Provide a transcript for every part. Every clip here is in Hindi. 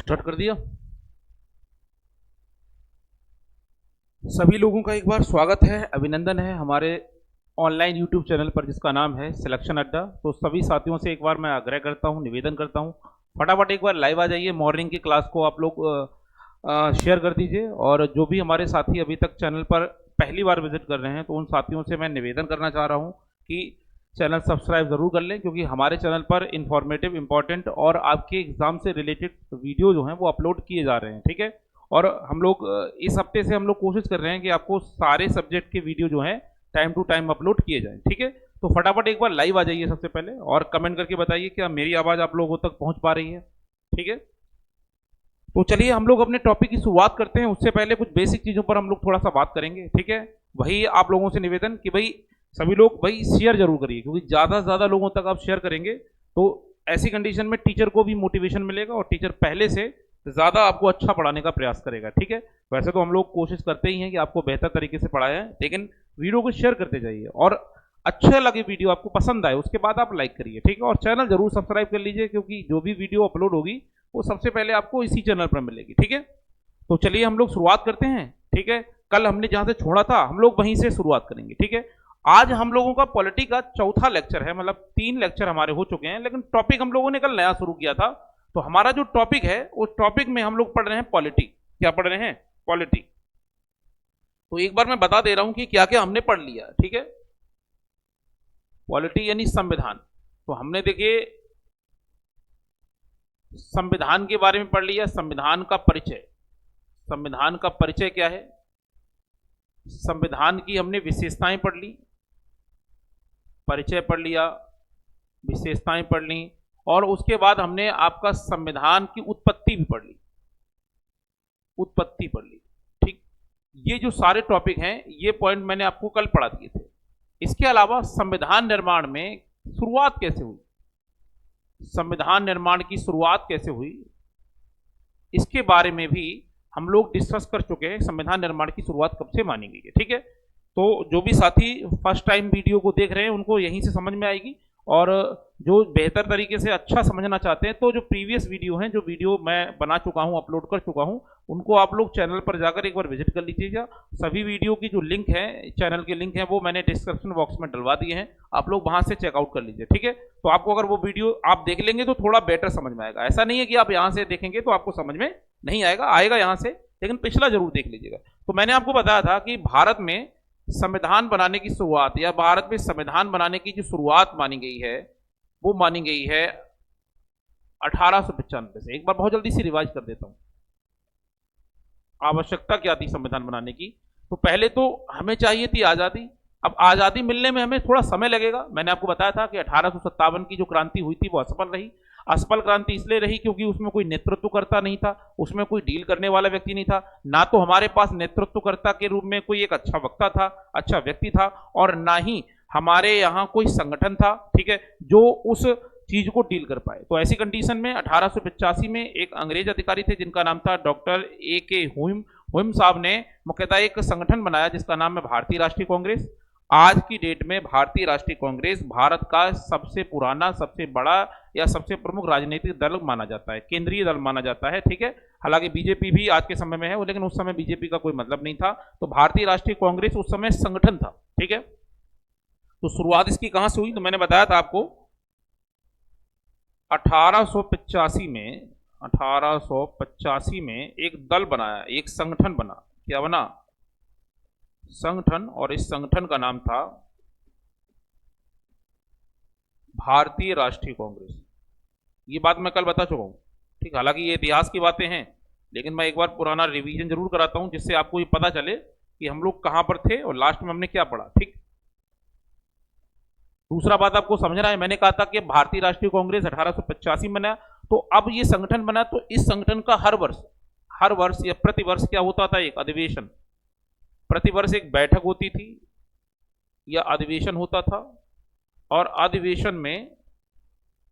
स्टार्ट कर दिया। सभी लोगों का एक बार स्वागत है, अभिनंदन है हमारे ऑनलाइन यूट्यूब चैनल पर जिसका नाम है सिलेक्शन अड्डा। तो सभी साथियों से एक बार मैं आग्रह करता हूं, निवेदन करता हूं, फटाफट एक बार लाइव आ जाइए। मॉर्निंग की क्लास को आप लोग शेयर कर दीजिए। और जो भी हमारे साथी अभी तक चैनल पर पहली बार विजिट कर रहे हैं तो उन साथियों से मैं निवेदन करना चाह रहा हूं कि चैनल सब्सक्राइब ज़रूर कर लें, क्योंकि हमारे चैनल पर इंफॉर्मेटिव, इंपॉर्टेंट और आपके एग्जाम से रिलेटेड वीडियो जो हैं वो अपलोड किए जा रहे हैं। ठीक है। और हम लोग इस हफ्ते से हम लोग कोशिश कर रहे हैं कि आपको सारे सब्जेक्ट के वीडियो जो हैं टाइम टू टाइम अपलोड किए जाएं। ठीक है। तो फटाफट एक बार लाइव आ जाइए सबसे पहले और कमेंट करके बताइए कि मेरी आवाज़ आप लोगों तक पहुंच पा रही है। ठीक है। तो चलिए हम लोग अपने टॉपिक की शुरुआत करते हैं। उससे पहले कुछ बेसिक चीज़ों पर हम लोग थोड़ा सा बात करेंगे। ठीक है। वही आप लोगों से निवेदन कि भाई सभी लोग भाई शेयर जरूर करिए, क्योंकि ज़्यादा से ज़्यादा लोगों तक आप शेयर करेंगे तो ऐसी कंडीशन में टीचर को भी मोटिवेशन मिलेगा और टीचर पहले से ज़्यादा आपको अच्छा पढ़ाने का प्रयास करेगा। ठीक है। वैसे तो हम लोग कोशिश करते ही हैं कि आपको बेहतर तरीके से पढ़ाएं, लेकिन वीडियो को शेयर करते जाइए और अच्छा लगे, वीडियो आपको पसंद आए उसके बाद आप लाइक करिए। ठीक है। और चैनल जरूर सब्सक्राइब कर लीजिए, क्योंकि जो भी वीडियो अपलोड होगी वो सबसे पहले आपको इसी चैनल पर मिलेगी। ठीक है। तो चलिए हम लोग शुरुआत करते हैं। ठीक है। कल हमने जहां से छोड़ा था हम लोग वहीं से शुरुआत करेंगे। ठीक है। आज हम लोगों का पॉलिटी का चौथा लेक्चर है, मतलब 3 लेक्चर हमारे हो चुके हैं, लेकिन टॉपिक हम लोगों ने कल नया शुरू किया था। तो हमारा जो टॉपिक है उस टॉपिक में हम लोग पढ़ रहे हैं पॉलिटी। क्या पढ़ रहे हैं? पॉलिटी। तो एक बार मैं बता दे रहा हूं कि क्या क्या हमने पढ़ लिया। ठीक है। पॉलिटी यानी संविधान। तो हमने देखिए संविधान के बारे में पढ़ लिया। संविधान का परिचय, संविधान का परिचय क्या है, संविधान की हमने विशेषताएं पढ़ ली, परिचय पढ़ लिया, विशेषताएं पढ़ ली, और उसके बाद हमने आपका संविधान की उत्पत्ति भी पढ़ ली, उत्पत्ति पढ़ ली। ठीक। ये जो सारे टॉपिक हैं ये पॉइंट मैंने आपको कल पढ़ा दिए थे। इसके अलावा संविधान निर्माण में शुरुआत कैसे हुई, संविधान निर्माण की शुरुआत कैसे हुई, इसके बारे में भी हम लोग डिस्कस कर चुके हैं। संविधान निर्माण की शुरुआत कब से मानी गई है। ठीक है। तो जो भी साथी फर्स्ट टाइम वीडियो को देख रहे हैं उनको यहीं से समझ में आएगी, और जो बेहतर तरीके से अच्छा समझना चाहते हैं तो जो प्रीवियस वीडियो हैं, जो वीडियो मैं बना चुका हूं, अपलोड कर चुका हूं, उनको आप लोग चैनल पर जाकर एक बार विजिट कर लीजिएगा। सभी वीडियो की जो लिंक है, चैनल के लिंक है, वो मैंने डिस्क्रिप्शन बॉक्स में डलवा दिए हैं, आप लोग वहां से चेकआउट कर लीजिए। ठीक है। तो आपको अगर वो वीडियो आप देख लेंगे तो थोड़ा बेटर समझ में आएगा। ऐसा नहीं है कि आप यहाँ से देखेंगे तो आपको समझ में नहीं आएगा, आएगा यहाँ से, लेकिन पिछला जरूर देख लीजिएगा। तो मैंने आपको बताया था कि भारत में संविधान बनाने की शुरुआत, या भारत में संविधान बनाने की जो शुरुआत मानी गई है वो मानी गई है 1895 से। एक बार बहुत जल्दी से रिवाइज कर देता हूं। आवश्यकता क्या थी संविधान बनाने की? तो पहले तो हमें चाहिए थी आजादी। अब आजादी मिलने में हमें थोड़ा समय लगेगा। मैंने आपको बताया था कि 1857 की जो क्रांति हुई थी वो असफल रही। असफल क्रांति इसलिए रही क्योंकि उसमें कोई नेतृत्वकर्ता नहीं था, उसमें कोई डील करने वाला व्यक्ति नहीं था, ना तो हमारे पास नेतृत्वकर्ता के रूप में कोई एक अच्छा वक्ता था, अच्छा व्यक्ति था, और ना ही हमारे यहाँ कोई संगठन था। ठीक है। जो उस चीज को डील कर पाए। तो ऐसी कंडीशन में 1885 में एक अंग्रेज अधिकारी थे जिनका नाम था डॉक्टर A.K. हुइम साहब ने मुख्यतः एक संगठन बनाया जिसका नाम है भारतीय राष्ट्रीय कांग्रेस। आज की डेट में भारतीय राष्ट्रीय कांग्रेस भारत का सबसे पुराना, सबसे बड़ा या सबसे प्रमुख राजनीतिक दल माना जाता है, केंद्रीय दल माना जाता है। ठीक है। हालांकि बीजेपी भी आज के समय में है, लेकिन उस समय बीजेपी का कोई मतलब नहीं था। तो भारतीय राष्ट्रीय कांग्रेस उस समय संगठन था। ठीक है। तो शुरुआत इसकी कहां से हुई? तो मैंने बताया था आपको 1885 में, 1885 में एक दल बनाया, एक संगठन बना। क्या बना? संगठन। और इस संगठन का नाम था भारतीय राष्ट्रीय कांग्रेस। ये बात मैं कल बता चुका हूं। ठीक। हालांकि ये इतिहास की बातें हैं, लेकिन मैं एक बार पुराना रिवीजन जरूर कराता हूं जिससे आपको ये पता चले कि हम लोग कहां पर थे और लास्ट में हमने क्या पढ़ा। ठीक। दूसरा बात आपको समझना है, मैंने कहा था कि भारतीय राष्ट्रीय कांग्रेस 1885 में बना। तो अब ये संगठन बना, तो इस संगठन का हर वर्ष या प्रतिवर्ष क्या होता था? एक अधिवेशन। प्रतिवर्ष एक बैठक होती थी या अधिवेशन होता था, और अधिवेशन में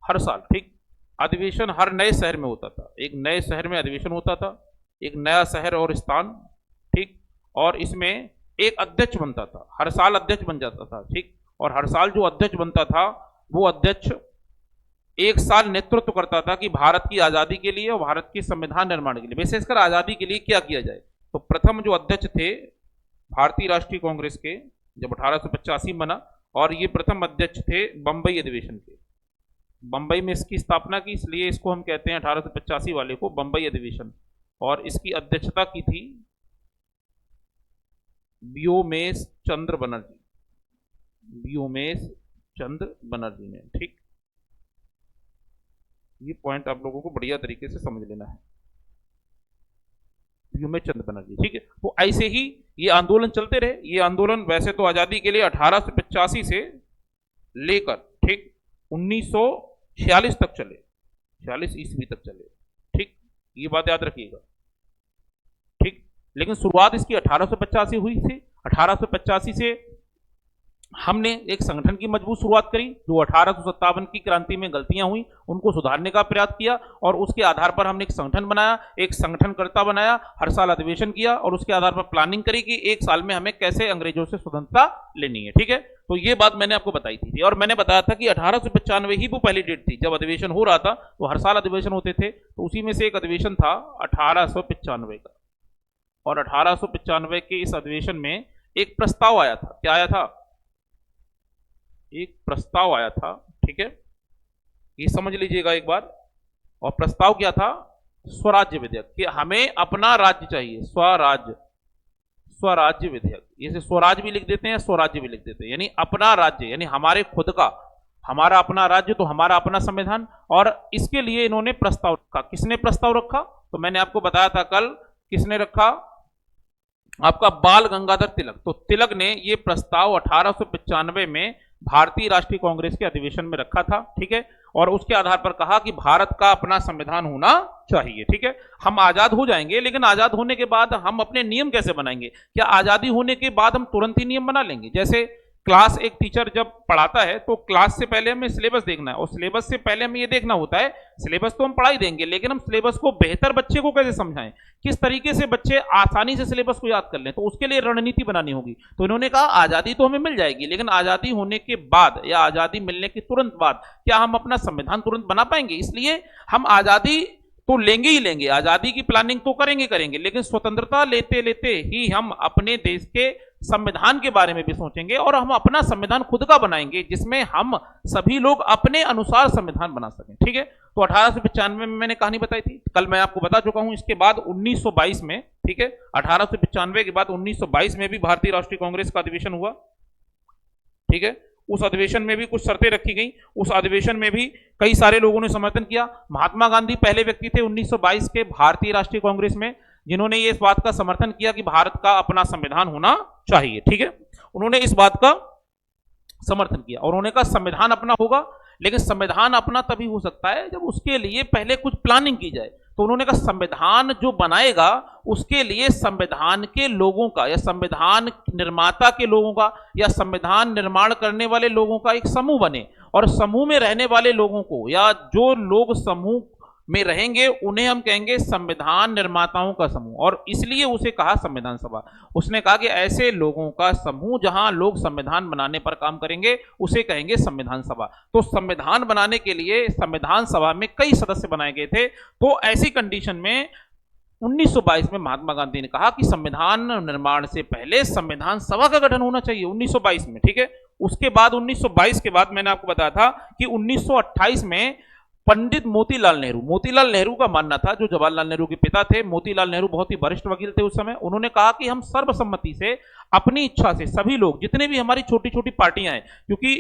हर साल, ठीक, अधिवेशन हर नए शहर में होता था। एक नए शहर में अधिवेशन होता था, एक नया शहर और स्थान। ठीक। और इसमें एक अध्यक्ष बनता था, हर साल अध्यक्ष बन जाता था। ठीक। और हर साल जो अध्यक्ष बनता था वो अध्यक्ष एक साल नेतृत्व करता था कि भारत की आजादी के लिए और भारत के संविधान निर्माण के लिए, विशेषकर आजादी के लिए क्या किया जाए। तो प्रथम जो अध्यक्ष थे भारतीय राष्ट्रीय कांग्रेस के, जब 1885 बना, और ये प्रथम अध्यक्ष थे बंबई अधिवेशन के। बंबई में इसकी स्थापना की, इसलिए इसको हम कहते हैं 1885 वाले को बंबई अधिवेशन। और इसकी अध्यक्षता की थी व्योमेश चंद्र बनर्जी, व्योमेश चंद्र बनर्जी ने। ठीक, ये पॉइंट आप लोगों को बढ़िया तरीके से समझ लेना है, व्योमेश चंद्र बनर्जी। ठीक है, तो ऐसे ही ये आंदोलन चलते रहे। ये आंदोलन वैसे तो आजादी के लिए 1885 से लेकर ठीक 1946 तक चले, 46 ईस्वी तक चले। ठीक, ये बात याद रखिएगा। ठीक, लेकिन शुरुआत इसकी 1885 हुई थी। 1885 से हमने एक संगठन की मजबूत शुरुआत करी, जो 1857 की क्रांति में गलतियां हुई उनको सुधारने का प्रयास किया, और उसके आधार पर हमने एक संगठन बनाया, एक संगठनकर्ता बनाया, हर साल अधिवेशन किया, और उसके आधार पर प्लानिंग करी कि एक साल में हमें कैसे अंग्रेजों से स्वतंत्रता लेनी है। ठीक है, तो ये बात मैंने आपको बताई थी, और मैंने बताया था कि 1895 ही वो पहली डेट थी जब अधिवेशन हो रहा था। तो हर साल अधिवेशन होते थे, तो उसी में से एक अधिवेशन था 1895 का। और 1895 के इस अधिवेशन में एक प्रस्ताव आया था। क्या आया था? एक प्रस्ताव आया था। ठीक है, ये समझ लीजिएगा एक बार। और प्रस्ताव क्या था? स्वराज्य विधेयक, कि हमें अपना राज्य चाहिए, स्वराज्य, स्वराज्य विधेयक। इसे स्वराज भी लिख देते हैं, स्वराज्य भी लिख देते हैं, यानी अपना राज्य, यानी हमारे खुद का, हमारा अपना राज्य, तो हमारा अपना संविधान। और इसके लिए इन्होंने प्रस्ताव रखा। किसने प्रस्ताव रखा? तो मैंने आपको बताया था कल, किसने रखा? आपका बाल गंगाधर तिलक। तो तिलक ने यह प्रस्ताव 1895 में भारतीय राष्ट्रीय कांग्रेस के अधिवेशन में रखा था। ठीक है, और उसके आधार पर कहा कि भारत का अपना संविधान होना चाहिए। ठीक है, हम आजाद हो जाएंगे, लेकिन आजाद होने के बाद हम अपने नियम कैसे बनाएंगे? क्या आजादी होने के बाद हम तुरंत ही नियम बना लेंगे? जैसे क्लास एक टीचर जब पढ़ाता है तो क्लास से पहले हमें सिलेबस देखना है, और सिलेबस से पहले हमें यह देखना होता है, सिलेबस तो हम पढ़ाई देंगे, लेकिन हम सिलेबस को बेहतर बच्चे को कैसे समझाएं, किस तरीके से बच्चे आसानी से सिलेबस को याद कर लें, तो उसके लिए रणनीति बनानी होगी। तो इन्होंने कहा आजादी तो हमें मिल जाएगी, लेकिन आजादी होने के बाद या आजादी मिलने के तुरंत बाद क्या हम अपना संविधान तुरंत बना पाएंगे? इसलिए हम आजादी तो लेंगे ही लेंगे, आजादी की प्लानिंग तो करेंगे, लेकिन स्वतंत्रता लेते लेते ही हम अपने देश के संविधान के बारे में भी सोचेंगे, और हम अपना संविधान खुद का बनाएंगे, जिसमें हम सभी लोग अपने अनुसार संविधान बना सकें। ठीक है, तो 1895 में मैंने कहानी बताई थी, कल मैं आपको बता चुका हूं। इसके बाद 1922 में, ठीक है, 1895 के बाद 1922 में भी भारतीय राष्ट्रीय कांग्रेस का अधिवेशन हुआ। ठीक है, उस अधिवेशन में भी कुछ शर्तें रखी गई। उस अधिवेशन में भी कई सारे लोगों ने समर्थन किया। महात्मा गांधी पहले व्यक्ति थे 1922 के भारतीय राष्ट्रीय कांग्रेस में जिन्होंने ये इस बात का समर्थन किया कि भारत का अपना संविधान होना चाहिए। ठीक है, उन्होंने इस बात का समर्थन किया और उन्होंने कहा संविधान अपना होगा, लेकिन संविधान अपना तभी हो सकता है जब उसके लिए पहले कुछ प्लानिंग की जाए। तो उन्होंने कहा संविधान जो बनाएगा उसके लिए संविधान के लोगों का या संविधान निर्माता के लोगों का या संविधान निर्माण करने वाले लोगों का एक समूह बने, और समूह में रहने वाले लोगों को या जो लोग समूह में रहेंगे उन्हें हम कहेंगे संविधान निर्माताओं का समूह, और इसलिए उसे कहा संविधान सभा। उसने कहा कि ऐसे लोगों का समूह जहां लोग संविधान बनाने पर काम करेंगे उसे कहेंगे संविधान सभा। तो संविधान बनाने के लिए संविधान सभा में कई सदस्य बनाए गए थे। तो ऐसी कंडीशन में 1922 में महात्मा गांधी ने कहा कि संविधान निर्माण से पहले संविधान सभा का गठन होना चाहिए, 1922 में। ठीक है, उसके बाद 1922 के बाद मैंने आपको बताया था कि 1928 में पंडित मोतीलाल नेहरू का मानना था, जो जवाहरलाल नेहरू के पिता थे। मोतीलाल नेहरू बहुत ही वरिष्ठ वकील थे उस समय। उन्होंने कहा कि हम सर्वसम्मति से अपनी इच्छा से सभी लोग, जितने भी हमारी छोटी छोटी पार्टियां हैं, क्योंकि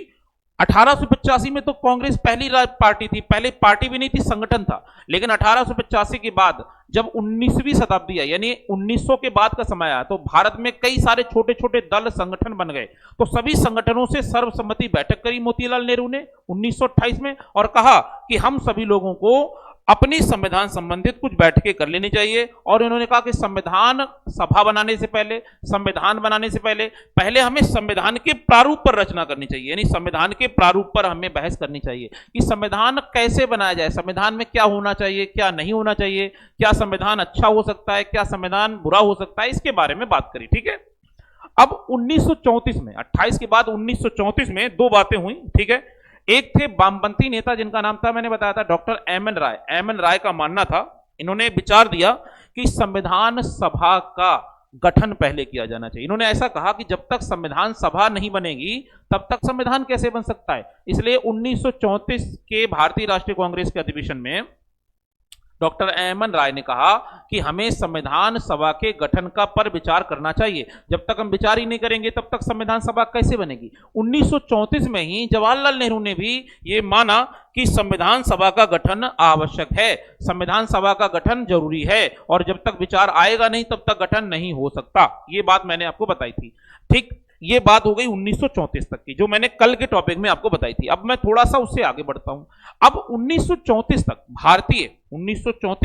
1885 में तो कांग्रेस पहली पार्टी थी, पहले पार्टी भी नहीं थी, संगठन था। लेकिन 1885 के बाद जब 19वीं शताब्दी आई, यानी 1900 के बाद का समय आया, तो भारत में कई सारे छोटे छोटे दल संगठन बन गए। तो सभी संगठनों से सर्वसम्मति बैठक करी मोतीलाल नेहरू ने 1928 में और कहा कि हम सभी लोगों को अपनी संविधान संबंधित कुछ बैठकें कर लेनी चाहिए। और इन्होंने कहा कि संविधान सभा बनाने से पहले, संविधान बनाने से पहले हमें संविधान के प्रारूप पर रचना करनी चाहिए, यानी संविधान के प्रारूप पर हमें बहस करनी चाहिए कि संविधान कैसे बनाया जाए, संविधान में क्या होना चाहिए, क्या नहीं होना चाहिए, क्या संविधान अच्छा हो सकता है, क्या संविधान बुरा हो सकता है, इसके बारे में बात करी। ठीक है, अब 1934 में, 28 के बाद 1934 में दो बातें हुई। ठीक है, एक थे वामपंथी नेता जिनका नाम था, मैंने बताया था, डॉक्टर एम एन राय। एम एन राय का मानना था, इन्होंने विचार दिया कि संविधान सभा का गठन पहले किया जाना चाहिए। इन्होंने ऐसा कहा कि जब तक संविधान सभा नहीं बनेगी तब तक संविधान कैसे बन सकता है। इसलिए 1934 के भारतीय राष्ट्रीय कांग्रेस के अधिवेशन में डॉक्टर एम एन राय ने कहा कि हमें संविधान सभा के गठन का पर विचार करना चाहिए। जब तक हम विचार ही नहीं करेंगे तब तक संविधान सभा कैसे बनेगी। 1934 में ही जवाहरलाल नेहरू ने भी ये माना कि संविधान सभा का गठन आवश्यक है, संविधान सभा का गठन जरूरी है, और जब तक विचार आएगा नहीं तब तक गठन नहीं हो सकता। ये बात मैंने आपको बताई थी। ठीक, ये बात हो गई 1934 तक की, जो मैंने कल के टॉपिक में आपको बताई थी। अब मैं थोड़ा सा उससे आगे बढ़ता हूं। अब 1934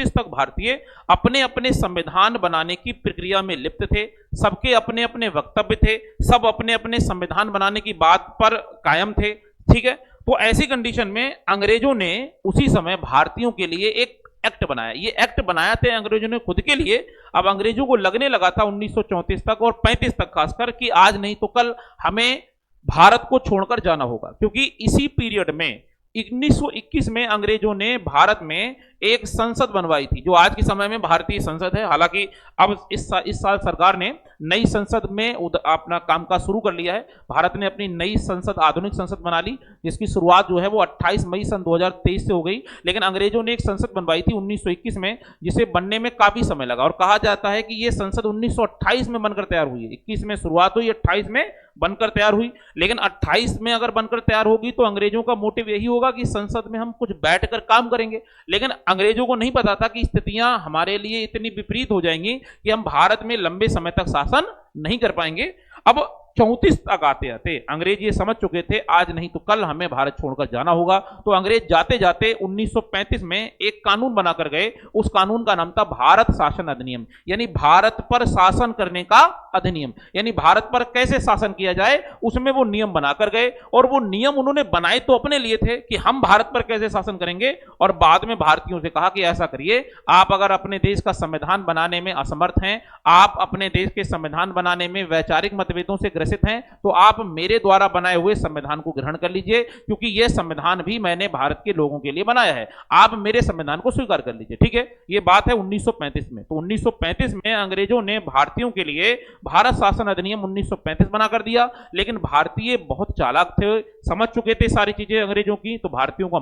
तक भारतीय अपने अपने संविधान बनाने की प्रक्रिया में लिप्त थे। सबके अपने अपने वक्तव्य थे, सब अपने अपने संविधान बनाने की बात पर कायम थे। ठीक है, तो ऐसी कंडीशन में अंग्रेजों ने उसी समय भारतीयों के लिए एक एक्ट बनाया। ये एक्ट बनाया थे अंग्रेजों ने खुद के लिए। अब अंग्रेजों को लगने लगा था 1934 तक और 35 तक खासकर कि आज नहीं तो कल हमें भारत को छोड़कर जाना होगा, क्योंकि इसी पीरियड में 1921 में अंग्रेजों ने भारत में एक संसद बनवाई थी, जो आज के समय में भारतीय संसद है। हालांकि अब इस साल सरकार ने नई संसद में अपना कामकाज शुरू कर लिया है। भारत ने अपनी नई संसद, आधुनिक संसद बना ली, जिसकी शुरुआत जो है वो 28 मई सन 2023 से हो गई। लेकिन अंग्रेजों ने एक संसद बनवाई थी 1921 में, जिसे बनने में काफी समय लगा, और कहा जाता है कि ये संसद 1928 में बनकर तैयार हुई है। 21 में शुरुआत हुई, 28 में बनकर तैयार हुई। लेकिन 28 में अगर बनकर तैयार होगी तो अंग्रेजों का मोटिव यही होगा कि संसद में हम कुछ बैठकर काम करेंगे। लेकिन अंग्रेजों को नहीं पता था कि स्थितियां हमारे लिए इतनी विपरीत हो जाएंगी कि हम भारत में लंबे समय तक शासन नहीं कर पाएंगे। अब 34 तक आते आते अंग्रेज ये समझ चुके थे आज नहीं तो कल हमें भारत छोड़कर जाना होगा। तो अंग्रेज जाते जाते 1935 में एक कानून बनाकर गए। उस कानून का नाम था भारत शासन अधिनियम, यानी भारत पर शासन करने का अधिनियम, यानी भारत पर कैसे शासन किया जाए उसमें वो नियम बनाकर गए। और वो नियम उन्होंने बनाए तो अपने लिए थे कि हम भारत पर कैसे शासन करेंगे, और बाद में भारतीयों से कहा कि ऐसा करिए, आप अगर अपने देश का संविधान बनाने में असमर्थ हैं, आप अपने देश के संविधान बनाने में वैचारिक मतभेदों से ग्रसित हैं, तो आप मेरे द्वारा बनाए हुए संविधान को ग्रहण कर लीजिए, क्योंकि यह संविधान भी मैंने भारत के लोगों के लिए बनाया है, आप मेरे संविधान को स्वीकार कर लीजिए। ठीक है, यह बात है 1935 में। तो 1935 में अंग्रेजों ने भारतीयों के लिए भारत शासन अधिनियम 1935 बना कर दिया। लेकिन भारतीय बहुत चालाक थे, समझ चुके थे सारी चीजें अंग्रेजों की। तो भारतीयों का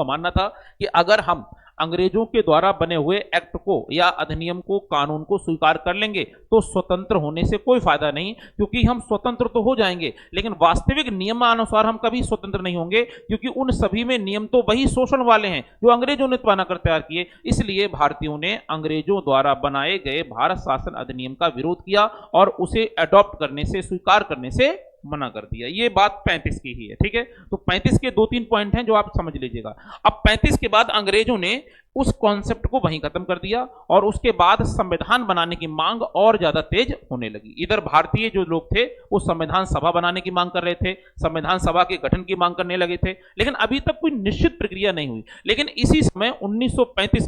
मानना था कि अगर हम अंग्रेजों के द्वारा बने हुए एक्ट को या अधिनियम को, कानून को स्वीकार कर लेंगे तो स्वतंत्र होने से कोई फायदा नहीं, क्योंकि हम स्वतंत्र तो हो जाएंगे लेकिन वास्तविक नियमानुसार हम कभी स्वतंत्र नहीं होंगे, क्योंकि उन सभी में नियम तो वही शोषण वाले हैं जो अंग्रेजों ने बनाकर तैयार किए। इसलिए भारतीयों ने अंग्रेजों द्वारा बनाए गए भारत शासन अधिनियम का विरोध किया और उसे अडॉप्ट करने से, स्वीकार करने से मना कर दिया। ये बात 35 की ही है। ठीक है, तो 35 के 2-3 पॉइंट हैं जो आप समझ लीजिएगा। अब 35 के बाद अंग्रेजों ने उस कॉन्सेप्ट को वहीं खत्म कर दिया और उसके बाद संविधान बनाने की मांग और ज्यादा तेज होने लगी। इधर भारतीय जो लोग थे वो संविधान सभा बनाने की मांग कर रहे थे, संविधान सभा के गठन की मांग करने लगे थे, लेकिन अभी तक कोई निश्चित प्रक्रिया नहीं हुई। लेकिन इसी समय 1935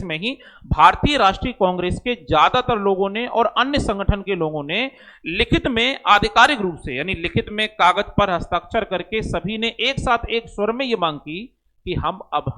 में ही भारतीय राष्ट्रीय कांग्रेस के ज्यादातर लोगों ने और अन्य संगठन के लोगों ने लिखित में, आधिकारिक रूप से, यानी लिखित में कागज पर हस्ताक्षर करके सभी ने एक साथ एक स्वर में यह मांग की कि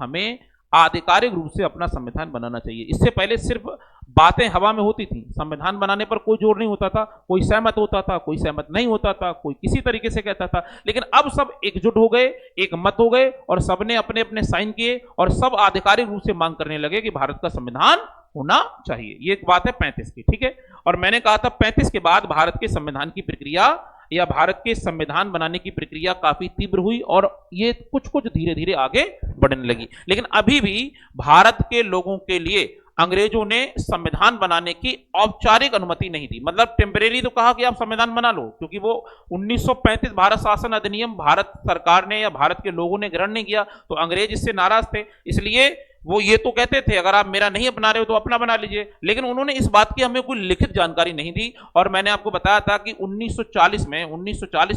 हमें आधिकारिक रूप से अपना संविधान बनाना चाहिए। इससे पहले सिर्फ बातें हवा में होती थी, संविधान बनाने पर कोई जोर नहीं होता था, कोई सहमत होता था, कोई सहमत नहीं होता था, कोई किसी तरीके से कहता था। लेकिन अब सब एकजुट हो गए, एक मत हो गए और सबने अपने अपने साइन किए और सब आधिकारिक रूप से मांग करने लगे कि भारत का संविधान होना चाहिए। ये एक बात है 35 की। ठीक है, और मैंने कहा था 35 के बाद भारत के संविधान की प्रक्रिया या भारत के संविधान बनाने की प्रक्रिया काफी तीव्र हुई और ये कुछ कुछ धीरे धीरे आगे बढ़ने लगी। लेकिन अभी भी भारत के लोगों के लिए अंग्रेजों ने संविधान बनाने की औपचारिक अनुमति नहीं दी। मतलब टेम्परेरी तो कहा कि आप संविधान बना लो, क्योंकि वो 1935 भारत शासन अधिनियम भारत सरकार ने या भारत के लोगों ने ग्रहण नहीं किया, तो अंग्रेज इससे नाराज थे। इसलिए वो ये तो कहते थे अगर आप मेरा नहीं अपना रहे हो तो अपना बना लीजिए, लेकिन उन्होंने इस बात की हमें कोई लिखित जानकारी नहीं दी। और मैंने आपको बताया था कि 1940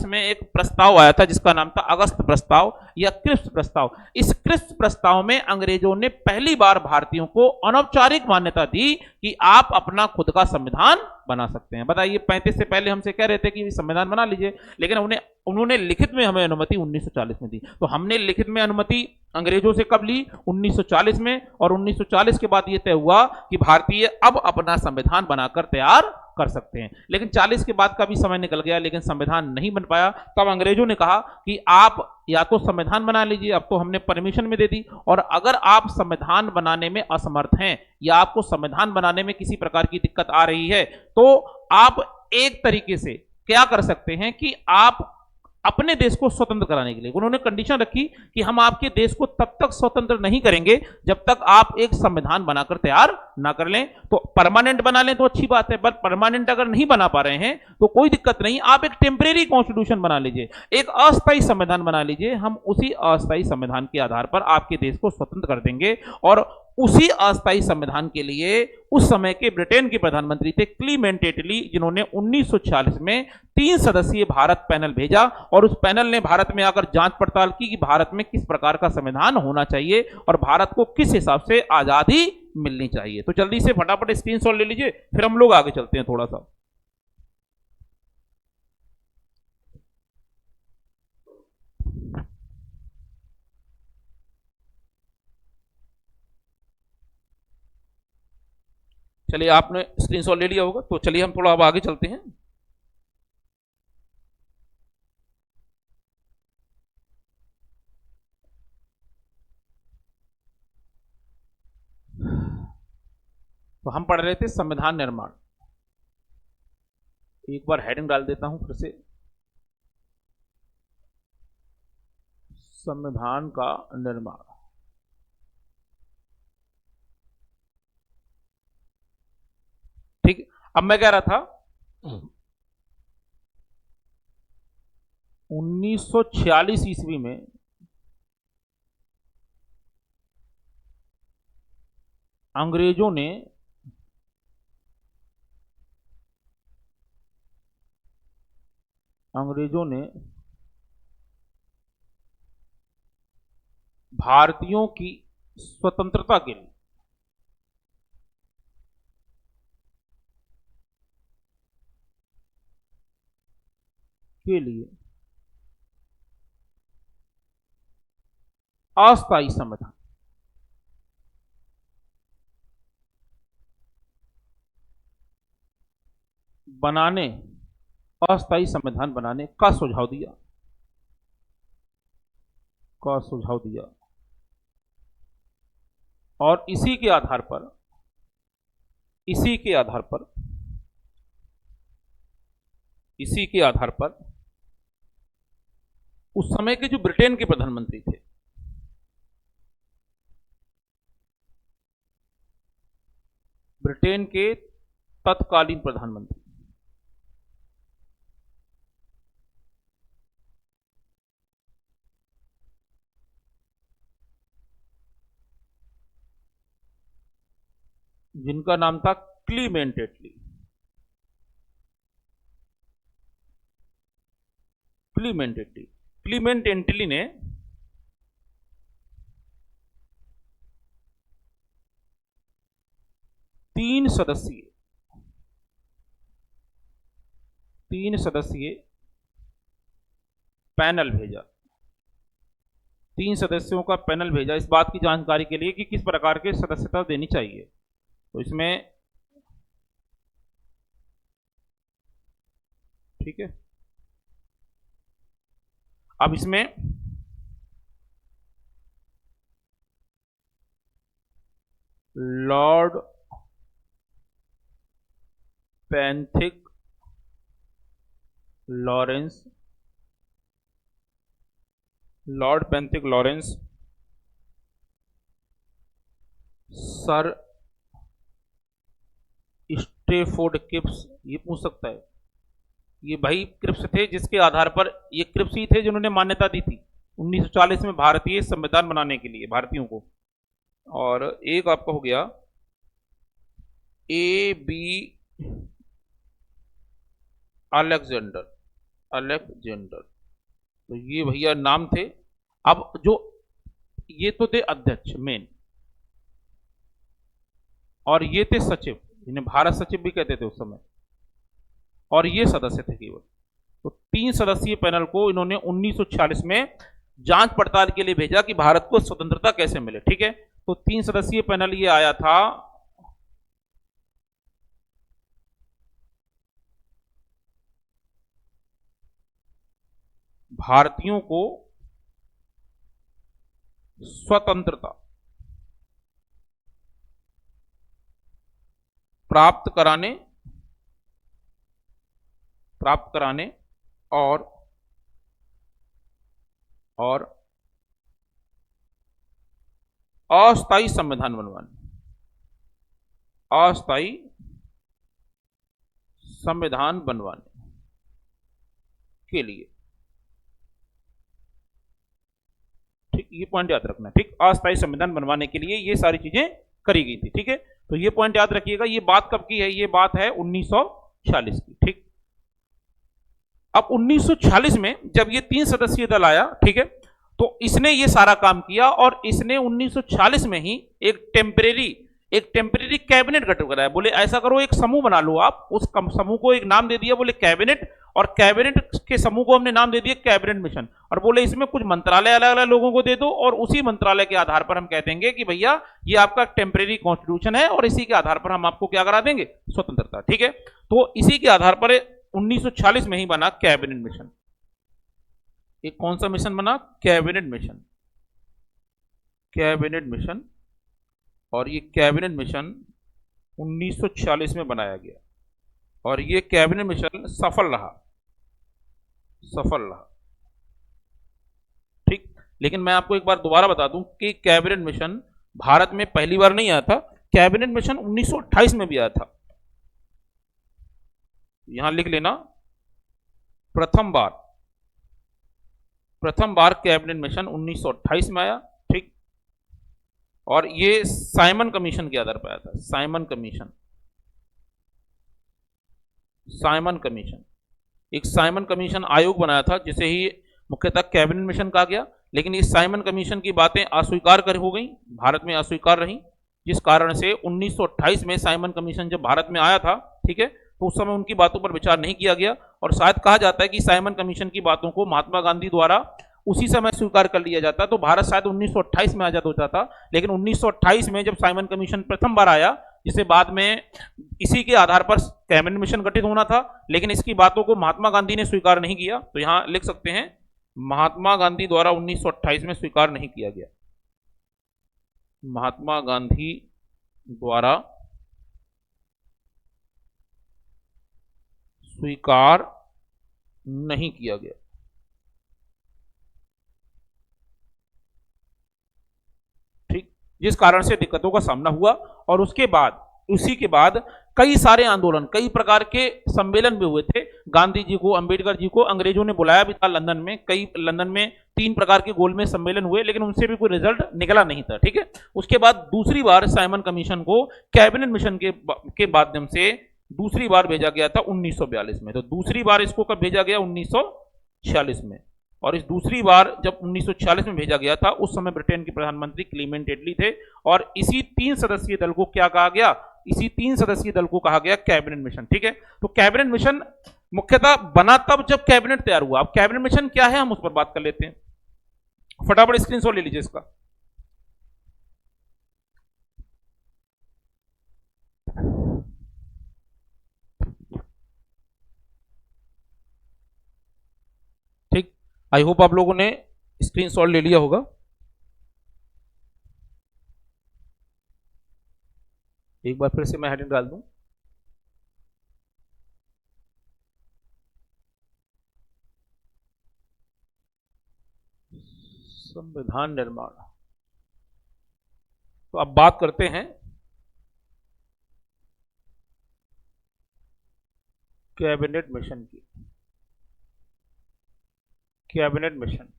में एक प्रस्ताव आया था जिसका नाम था अगस्त प्रस्ताव या क्रिप्स प्रस्ताव। इस क्रिप्स प्रस्ताव में अंग्रेजों ने पहली बार भारतीयों को अनौपचारिक मान्यता दी कि आप अपना खुद का संविधान बना सकते हैं। बताइए, 35 से पहले हमसे कह रहे थे कि संविधान बना लीजिए, लेकिन उन्होंने लिखित में हमें अनुमति 1940 में दी। तो हमने लिखित में अनुमति अंग्रेजों से कब ली? 1940 में। और 1940 के बाद यह तय हुआ कि भारतीय अब अपना संविधान बनाकर तैयार कर सकते हैं। लेकिन 40 के बाद का भी समय निकल गया, लेकिन संविधान नहीं बन पाया। तब अंग्रेजों ने कहा कि आप या तो संविधान बना लीजिए, अब तो हमने परमिशन में दे दी, और अगर आप संविधान बनाने में असमर्थ हैं या आपको संविधान बनाने में किसी प्रकार की दिक्कत आ रही है, तो आप एक तरीके से क्या कर सकते हैं कि आप अपने देश को स्वतंत्र कराने के लिए उन्होंने कंडीशन रखी कि हम आपके देश को तब तक स्वतंत्र नहीं करेंगे जब तक आप एक संविधान बनाकर तैयार ना कर लें। तो परमानेंट बना लें तो अच्छी बात है, पर परमानेंट अगर नहीं बना पा रहे हैं तो कोई दिक्कत नहीं, आप एक टेम्परेरी कॉन्स्टिट्यूशन बना लीजिए, एक अस्थायी संविधान बना लीजिए। हम उसी अस्थायी संविधान के आधार पर आपके देश को स्वतंत्र कर देंगे। और उसी अस्थायी संविधान के लिए उस समय के ब्रिटेन के प्रधानमंत्री थे क्लीमेंट एटली, जिन्होंने 1946 में 3 सदस्यीय भारत पैनल भेजा, और उस पैनल ने भारत में आकर जांच पड़ताल की कि भारत में किस प्रकार का संविधान होना चाहिए और भारत को किस हिसाब से आजादी मिलनी चाहिए। तो जल्दी से फटाफट स्क्रीनशॉट ले लीजिए, फिर हम लोग आगे चलते हैं थोड़ा सा। चलिए, आपने स्क्रीनशॉट ले लिया होगा, तो चलिए हम थोड़ा अब आगे चलते हैं। तो हम पढ़ रहे थे संविधान निर्माण। एक बार हेडिंग डाल देता हूं फिर से, संविधान का निर्माण। ठीक, अब मैं कह रहा था 1946 ईस्वी में अंग्रेजों ने भारतीयों की स्वतंत्रता के लिए अस्थायी संविधान बनाने अस्थायी संविधान बनाने का सुझाव दिया। और इसी के आधार पर उस समय के जो ब्रिटेन के प्रधानमंत्री थे, ब्रिटेन के तत्कालीन प्रधानमंत्री जिनका नाम था क्लीमेंट एटली, क्लीमेंट एटली ने तीन सदस्यीय पैनल भेजा, 3 सदस्यों का पैनल भेजा इस बात की जानकारी के लिए कि किस प्रकार के सदस्यता देनी चाहिए। तो इसमें ठीक है, अब इसमें Lord Pethick Lawrence, Sir Stafford Cripps, ये पूछ सकता है, ये भाई क्रिप्स थे जिसके आधार पर, ये क्रिप्स ही थे जिन्होंने मान्यता दी थी 1940 में भारतीय संविधान बनाने के लिए भारतीयों को। और एक आपका हो गया ए बी अलेक्जेंडर। अलेक्जेंडर, तो ये भैया नाम थे। अब जो ये तो थे अध्यक्ष मेन, और ये थे सचिव, इन्हें भारत सचिव भी कहते थे उस समय, और ये सदस्य थे केवल। तो 3 सदस्यीय पैनल को इन्होंने 1946 में जांच पड़ताल के लिए भेजा कि भारत को स्वतंत्रता कैसे मिले। ठीक है, तो 3 सदस्यीय पैनल ये आया था भारतीयों को स्वतंत्रता प्राप्त कराने और अस्थायी संविधान बनवाने, अस्थायी संविधान बनवाने के लिए। ठीक, ये पॉइंट याद रखना। ठीक, अस्थायी संविधान बनवाने के लिए ये सारी चीजें करी गई थी। ठीक है, तो ये पॉइंट याद रखिएगा। ये बात कब की है? ये बात है 1940 की। ठीक, अब 1940 में जब ये 3 सदस्यीय दल आया, ठीक है, तो इसने ये सारा काम किया और इसने 1940 में ही एक टेम्परेरी कैबिनेट गठित कराया। बोले ऐसा करो, एक समूह बना लो आप। उस समूह को एक नाम दे दिया, बोले कैबिनेट, और कैबिनेट के समूह को हमने नाम दे दिया कैबिनेट मिशन। और बोले इसमें कुछ मंत्रालय अलग अलग लोगों को दे दो, और उसी मंत्रालय के आधार पर हम कह देंगे कि भैया ये आपका टेम्परेरी कॉन्स्टिट्यूशन है, और इसी के आधार पर हम आपको क्या करा देंगे? स्वतंत्रता। ठीक है, तो इसी के आधार पर 1940 में ही बना कैबिनेट मिशन। एक कौन सा मिशन बना? Cabinet mission. कैबिनेट मिशन, और ये कैबिनेट मिशन 1940 में बनाया गया, और ये कैबिनेट मिशन सफल रहा। सफल रहा। ठीक, लेकिन मैं आपको एक बार दोबारा बता दूं कि कैबिनेट मिशन भारत में पहली बार नहीं आया था। कैबिनेट मिशन 1928 में भी आया था। यहां लिख लेना, प्रथम बार कैबिनेट मिशन 1928 में आया। ठीक, और ये साइमन कमीशन के आधार पर आया था। साइमन कमीशन, साइमन कमीशन, एक साइमन कमीशन आयोग बनाया था, जिसे ही मुख्यतः कैबिनेट मिशन कहा गया। लेकिन इस साइमन कमीशन की बातें अस्वीकार कर हो गई, भारत में अस्वीकार रही, जिस कारण से 1928 में साइमन कमीशन जब भारत में आया था, ठीक है, तो उस समय उनकी बातों पर विचार नहीं किया गया। और शायद कहा जाता है कि साइमन कमीशन की बातों को महात्मा गांधी द्वारा उसी समय स्वीकार कर लिया जाता, तो भारत शायद 1928 में आजाद हो जाता। लेकिन 1928 में जब साइमन कमीशन प्रथम बार आया, जिसे बाद में इसी के आधार पर कैबिनेट मिशन गठित होना था, लेकिन इसकी बातों को महात्मा गांधी ने स्वीकार नहीं किया। तो यहां लिख सकते हैं, महात्मा गांधी द्वारा 1928 में स्वीकार नहीं किया गया। महात्मा गांधी द्वारा स्वीकार नहीं किया गया। ठीक, जिस कारण से दिक्कतों का सामना हुआ। और उसके बाद, उसी के बाद कई सारे आंदोलन, कई प्रकार के सम्मेलन भी हुए थे। गांधी जी को, अंबेडकर जी को अंग्रेजों ने बुलाया भी था लंदन में। लंदन में 3 प्रकार के गोलमेज सम्मेलन हुए, लेकिन उनसे भी कोई रिजल्ट निकला नहीं था। ठीक है, उसके बाद दूसरी बार साइमन कमीशन को कैबिनेट मिशन के माध्यम से दूसरी बार भेजा गया था 1942 में। तो दूसरी बार इसको कब भेजा गया? 1946 में। और इस दूसरी बार जब 1946 में भेजा गया था, उस समय ब्रिटेन के प्रधानमंत्री क्लीमेंट एटली थे। और इसी 3 सदस्यीय दल को क्या कहा गया? इसी 3 सदस्यीय दल को कहा गया कैबिनेट मिशन। ठीक है, तो कैबिनेट मिशन मुख्यतः बना तब जब कैबिनेट तैयार हुआ। अब कैबिनेट मिशन क्या है, हम उस पर बात कर लेते हैं। फटाफट स्क्रीनशॉट ले लीजिए इसका। ठीक, आई होप आप लोगों ने स्क्रीनशॉट ले लिया होगा। एक बार फिर से मैं हेडिंग डाल दूं, संविधान निर्माण। तो अब बात करते हैं कैबिनेट मिशन की। कैबिनेट मिशन,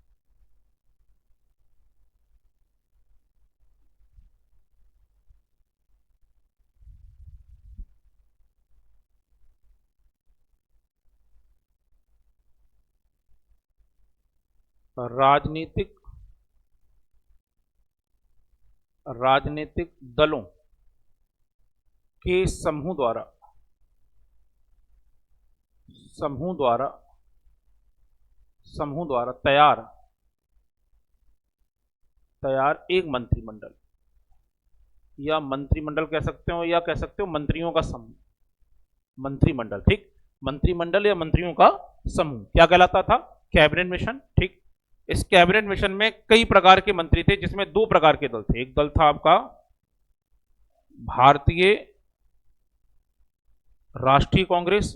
राजनीतिक राजनीतिक दलों के समूह द्वारा तैयार एक मंत्रिमंडल, या मंत्रिमंडल कह सकते हो, या कह सकते हो मंत्रियों का समूह। मंत्रिमंडल, ठीक, मंत्रिमंडल या मंत्रियों का समूह क्या कहलाता था? Cabinet mission. ठीक, इस कैबिनेट मिशन में कई प्रकार के मंत्री थे, जिसमें दो प्रकार के दल थे। एक दल था आपका भारतीय राष्ट्रीय कांग्रेस,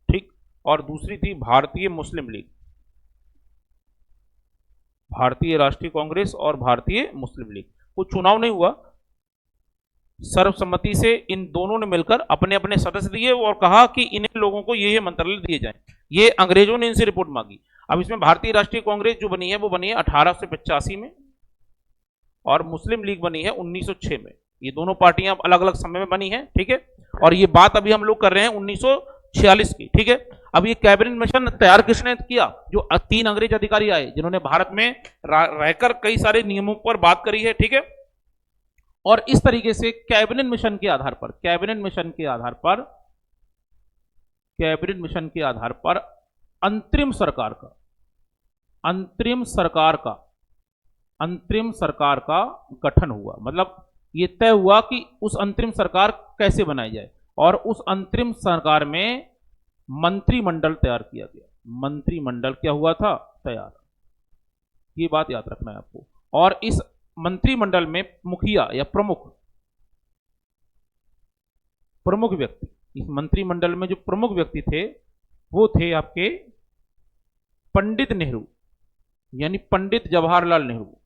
ठीक, और दूसरी थी भारतीय मुस्लिम लीग। भारतीय राष्ट्रीय कांग्रेस और भारतीय मुस्लिम लीग। कोई चुनाव नहीं हुआ, सर्वसम्मति से इन दोनों ने मिलकर अपने अपने सदस्य दिए और कहा कि इन्हें लोगों को ये मंत्रालय दिए जाएं। ये अंग्रेजों ने इनसे रिपोर्ट मांगी। अब इसमें भारतीय राष्ट्रीय कांग्रेस जो बनी है वो बनी है 1885 में, और मुस्लिम लीग बनी है 1906 में। ये दोनों पार्टियां अलग अलग समय में बनी है, ठीक है। और ये बात अभी हम लोग कर रहे हैं 1946 की, ठीक है। अब ये कैबिनेट मिशन तैयार किसने किया? जो 3 अंग्रेज अधिकारी आए, जिन्होंने भारत में रहकर कई सारे नियमों पर बात करी है, ठीक है। और इस तरीके से कैबिनेट मिशन के आधार पर अंतरिम सरकार का गठन हुआ। मतलब ये तय हुआ कि उस अंतरिम सरकार कैसे बनाई जाए, और उस अंतरिम सरकार में मंत्रिमंडल तैयार किया गया। मंत्रिमंडल क्या हुआ था? तैयार। ये बात याद रखना है आपको। और इस मंत्रिमंडल में मुखिया या प्रमुख व्यक्ति, इस मंत्रिमंडल में जो प्रमुख व्यक्ति थे वो थे आपके पंडित नेहरू, यानी पंडित जवाहरलाल नेहरू।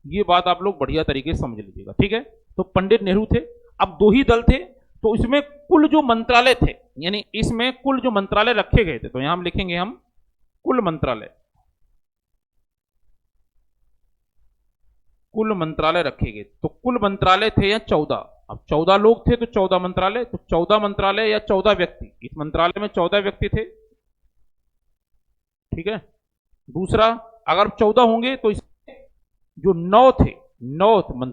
ये बात आप लोग बढ़िया तरीके से समझ लीजिएगा, ठीक है। तो पंडित नेहरू थे। अब 2 ही दल थे, तो इसमें कुल जो मंत्रालय थे, यानी इसमें कुल जो मंत्रालय रखे गए थे, तो यहां हम लिखेंगे हम कुल मंत्रालय रखे गए। तो कुल मंत्रालय थे या 14। अब 14 लोग थे तो 14 मंत्रालय, तो 14 मंत्रालय या 14 व्यक्ति। इस मंत्रालय में 14 व्यक्ति थे, ठीक है। दूसरा, अगर 14 होंगे तो इसमें जो 9 थे, 9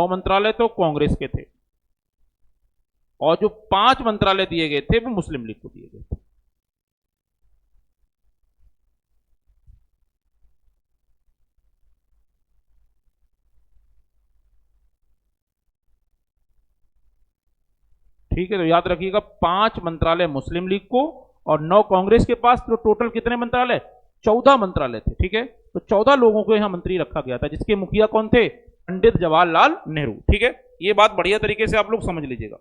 मंत्रालय तो कांग्रेस के थे, और जो 5 मंत्रालय दिए गए थे वो मुस्लिम लीग को दिए गए थे। ठीक है, तो याद रखिएगा 5 मंत्रालय मुस्लिम लीग को और 9 कांग्रेस के पास। तो टोटल कितने मंत्रालय? 14 मंत्रालय थे, ठीक है। तो 14 लोगों को यहां मंत्री रखा गया था, जिसके मुखिया कौन थे? पंडित जवाहरलाल नेहरू, ठीक है। ये बात बढ़िया तरीके से आप लोग समझ लीजिएगा,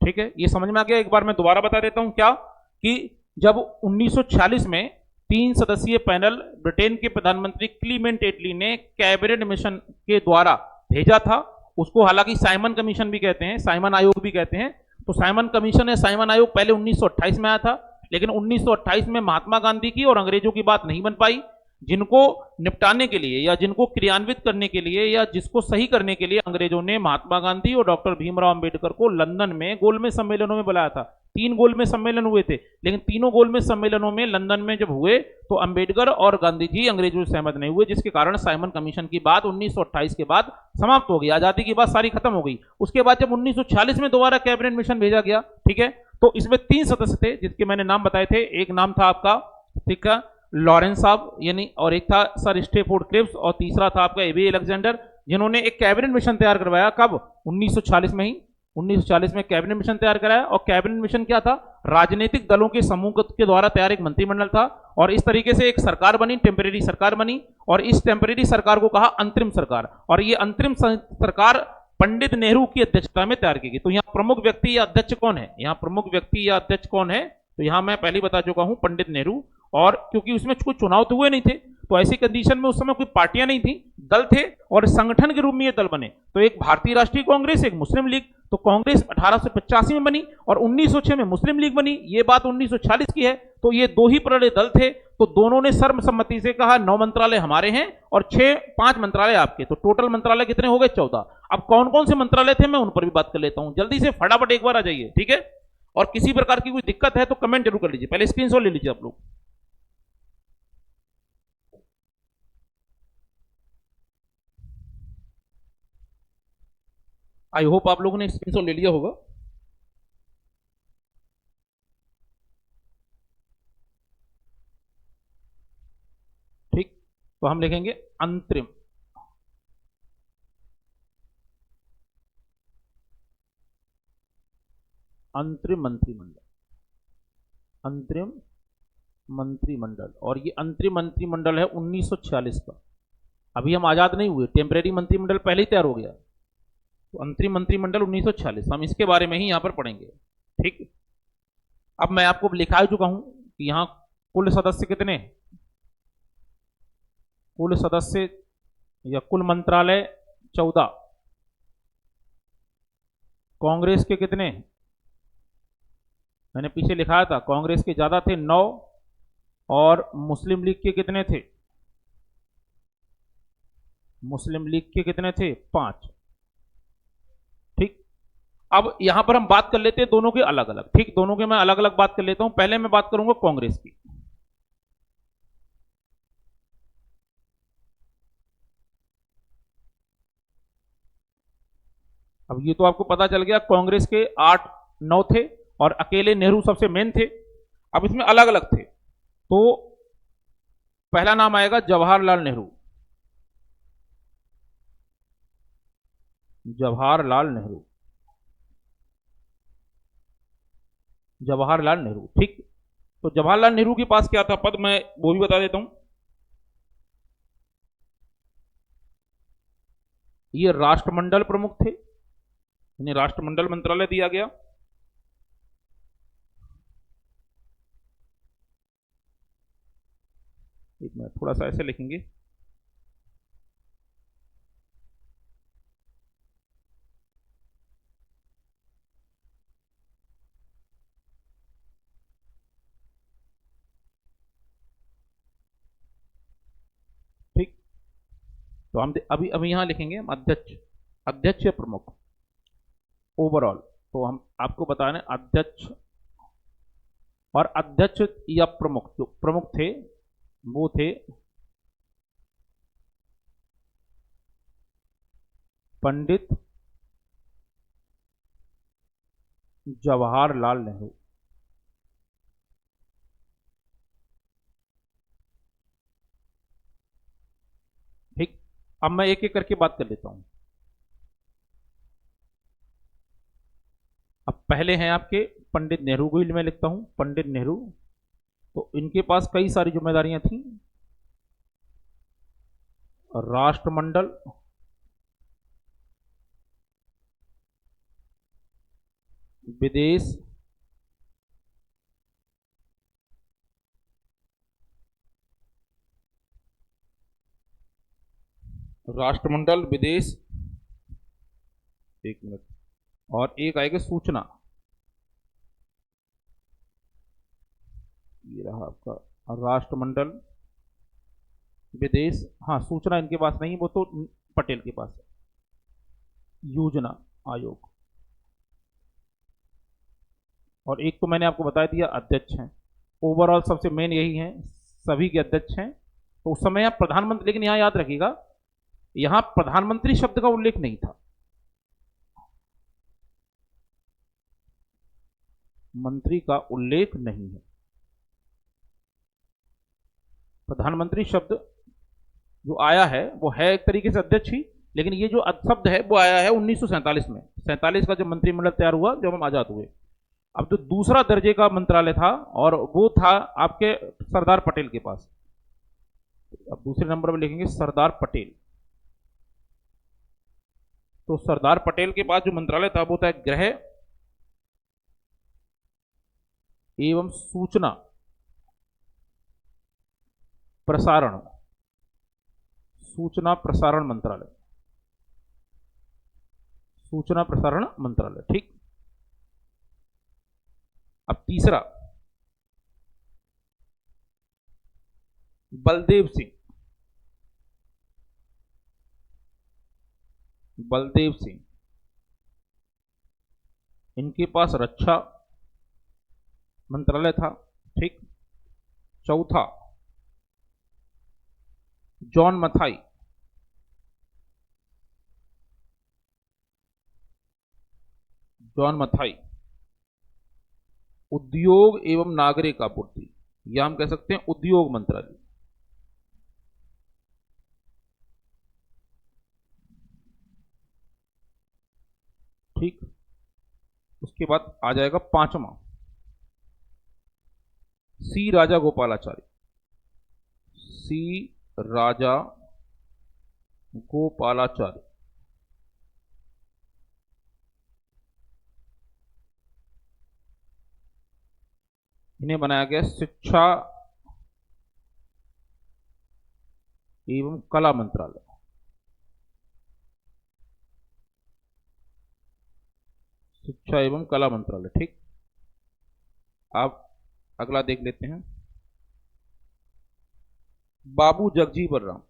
ठीक है। ये समझ में आ गया? एक बार मैं दोबारा बता देता हूं क्या, कि जब 1946 में 3 सदस्यीय पैनल ब्रिटेन के प्रधानमंत्री क्लीमेंट एटली ने कैबिनेट मिशन के द्वारा भेजा था, उसको हालांकि साइमन कमीशन भी कहते हैं, साइमन आयोग भी कहते हैं। तो साइमन कमीशन या साइमन आयोग पहले 1928 में आया था, लेकिन 1928 में महात्मा गांधी की और अंग्रेजों की बात नहीं बन पाई। जिनको निपटाने के लिए या जिनको क्रियान्वित करने के लिए या जिसको सही करने के लिए अंग्रेजों ने महात्मा गांधी और डॉक्टर भीमराव अंबेडकर को लंदन में गोलमेज सम्मेलनों में बुलाया था। 3 गोलमेज सम्मेलन हुए थे, लेकिन तीनों गोलमेज सम्मेलनों में लंदन में जब हुए तो अंबेडकर और गांधी जी अंग्रेजों से सहमत नहीं हुए, जिसके कारण साइमन कमीशन की बात 1928 के बाद समाप्त हो गई। आजादी की बात सारी खत्म हो गई। उसके बाद जब 1946 में दोबारा कैबिनेट मिशन भेजा गया, ठीक है, तो इसमें 3 सदस्य थे जिसके मैंने नाम बताए थे। एक नाम था आपका, ठीक है, लॉरेंस साहब, यानी, और एक था सर स्टेफोर्ड क्रिप्स, और तीसरा था आपका एबी अलेक्जेंडर, जिन्होंने एक कैबिनेट मिशन तैयार करवाया। कब? 1940 में ही। 1940 में कैबिनेट मिशन तैयार कराया। और कैबिनेट मिशन क्या था? राजनीतिक दलों के समूह के द्वारा तैयार एक मंत्रिमंडल था, और इस तरीके से एक सरकार बनी, टेम्परेरी सरकार बनी, और इस टेम्परेरी सरकार को कहा अंतरिम सरकार। और ये अंतरिम सरकार पंडित नेहरू की अध्यक्षता में तैयार की गई। तो यहाँ प्रमुख व्यक्ति या अध्यक्ष कौन है? यहाँ प्रमुख व्यक्ति या अध्यक्ष कौन है? तो यहां मैं पहले बता चुका हूं, पंडित नेहरू। और क्योंकि उसमें कोई चुनाव तो हुए नहीं थे, तो ऐसी कंडीशन में उस समय कोई पार्टियां नहीं थी, दल थे और संगठन के रूप में ये दल बने। तो एक भारतीय राष्ट्रीय कांग्रेस, एक मुस्लिम लीग। तो कांग्रेस 1885 में बनी और 1906 में मुस्लिम लीग बनी। ये बात 1946 की है। तो ये दो ही प्रबल दल थे। तो दोनों ने सर्वसम्मति से कहा 9 मंत्रालय हमारे हैं और 5 मंत्रालय आपके। तो टोटल मंत्रालय कितने हो गए? 14। अब कौन कौन से मंत्रालय थे मैं उन पर भी बात कर लेता हूं। जल्दी से फटाफट एक बार आ जाइए, ठीक है। और किसी प्रकार की कोई दिक्कत है तो कमेंट जरूर कर लीजिए। पहले स्क्रीनशॉट ले लीजिए आप लोग। आई होप आप लोगों ने स्क्रीनशॉट ले लिया होगा। ठीक, तो हम लिखेंगे अंतरिम। अंतरिम मंत्रिमंडल, अंतरिम मंत्रिमंडल। और ये अंतरिम मंत्रिमंडल है 1946 का। अभी हम आजाद नहीं हुए, टेम्परेरी मंत्रिमंडल पहले ही तैयार हो गया। तो अंतरिम मंत्रिमंडल 1946, हम इसके बारे में ही यहां पर पढ़ेंगे। ठीक, अब मैं आपको लिखा चुका हूं कि यहां कुल सदस्य कितने हैं। कुल सदस्य या कुल मंत्रालय 14। कांग्रेस के कितने? मैंने पीछे लिखाया था, कांग्रेस के ज्यादा थे 9 और मुस्लिम लीग के कितने थे? मुस्लिम लीग के कितने थे? 5। ठीक, अब यहां पर हम बात कर लेते हैं दोनों के अलग अलग। ठीक, दोनों के मैं अलग अलग बात कर लेता हूं। पहले मैं बात करूंगा कांग्रेस की। अब ये तो आपको पता चल गया, कांग्रेस के 8 9 थे और अकेले नेहरू सबसे मेन थे। अब इसमें अलग अलग थे। तो पहला नाम आएगा जवाहरलाल नेहरू। जवाहरलाल नेहरू, जवाहरलाल नेहरू। ठीक, तो जवाहरलाल नेहरू के पास क्या था पद, मैं वो भी बता देता हूं। ये राष्ट्रमंडल प्रमुख थे, इन्हें राष्ट्रमंडल मंत्रालय दिया गया। एक मिनट, थोड़ा सा ऐसे लिखेंगे। ठीक, तो हम अभी अभी यहां लिखेंगे हम अध्यक्ष। अध्यक्ष या प्रमुख, ओवरऑल। तो हम आपको बता रहे हैं अध्यक्ष और अध्यक्ष या प्रमुख। जो प्रमुख थे वो थे पंडित जवाहरलाल नेहरू। ठीक, अब मैं एक एक करके बात कर लेता हूं। अब पहले हैं आपके पंडित नेहरू को ही मैं लिखता हूं, पंडित नेहरू। तो इनके पास कई सारी जिम्मेदारियां थी। राष्ट्रमंडल, विदेश, राष्ट्रमंडल, विदेश, एक मिनट, और एक आएगा सूचना। ये रहा आपका राष्ट्रमंडल, विदेश। हाँ, सूचना इनके पास नहीं, वो तो पटेल के पास है। योजना आयोग। और एक तो मैंने आपको बता दिया अध्यक्ष हैं। ओवरऑल सबसे मेन यही हैं, सभी के अध्यक्ष हैं। तो उस समय आप प्रधानमंत्री, लेकिन यहां याद रखिएगा यहां प्रधानमंत्री शब्द का उल्लेख नहीं था। मंत्री का उल्लेख नहीं है। प्रधानमंत्री शब्द जो आया है वो है एक तरीके से अध्यक्ष ही, लेकिन ये जो शब्द है वो आया है 1947 में। 47 का जब मंत्रिमंडल तैयार हुआ, जब हम आजाद हुए। अब जो दूसरा दर्जे का मंत्रालय था और वो था आपके सरदार पटेल के पास। अब दूसरे नंबर पर लिखेंगे सरदार पटेल। तो सरदार पटेल के पास जो मंत्रालय था वो था गृह एवं सूचना प्रसारण। सूचना प्रसारण मंत्रालय, सूचना प्रसारण मंत्रालय। ठीक। अब तीसरा, बलदेव सिंह, बलदेव सिंह, इनके पास रक्षा मंत्रालय था। ठीक। चौथा, जॉन मथाई, जॉन मथाई, उद्योग एवं नागरिक आपूर्ति, या हम कह सकते हैं उद्योग मंत्रालय। ठीक। उसके बाद आ जाएगा पांचवा, सी राजा गोपालाचारी, सी राजा गोपालाचारी, इन्हें बनाया गया शिक्षा एवं कला मंत्रालय। शिक्षा एवं कला मंत्रालय। ठीक। आप अगला देख लेते हैं, बाबू जगजीवन राम,